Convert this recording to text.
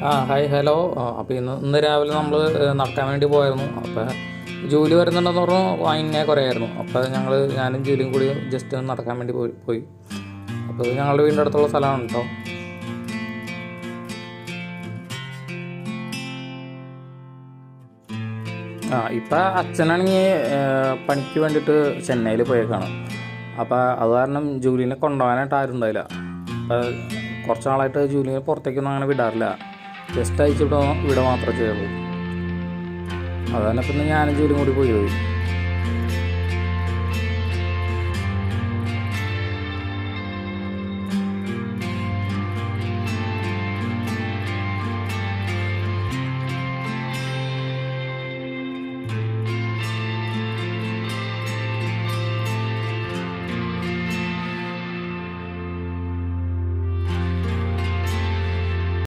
Hi hello. അപ്പോൾ ഇന്ന് രാവിലെ നമ്മൾ നടക്കാൻ വേണ്ടി പോയായിരുന്നു. അപ്പോൾ ജോലി വരുന്നുണ്ടെന്ന് പറഞ്ഞു വാങ്ങിനെ കുറയായിരുന്നു. അപ്പോൾ ഞാനും ജോലിയും കൂടി ജസ്റ്റ് നടക്കാൻ വേണ്ടി പോയി. അപ്പോൾ ഞങ്ങളുടെ വീടിൻ്റെ അടുത്തുള്ള സ്ഥലമാണ് കേട്ടോ. ഇപ്പം അച്ഛനാണെങ്കിൽ പണിക്ക് വേണ്ടിയിട്ട് ചെന്നൈയിൽ പോയേക്കാണ്. അപ്പോൾ അത് കാരണം ജോലിനെ കൊണ്ടുപോകാനായിട്ട് ആരും ഉണ്ടായില്ല. അപ്പോൾ കുറച്ച് നാളായിട്ട് ജോലിനെ പുറത്തേക്കൊന്നും അങ്ങനെ വിടാറില്ല. ജസ്റ്റ് അയച്ചു വിടുക മാത്രമേ ചെയ്യുള്ളൂ. അത് തന്നെ പിന്നെ ഞാനും ജോലിയും കൂടി പോയി.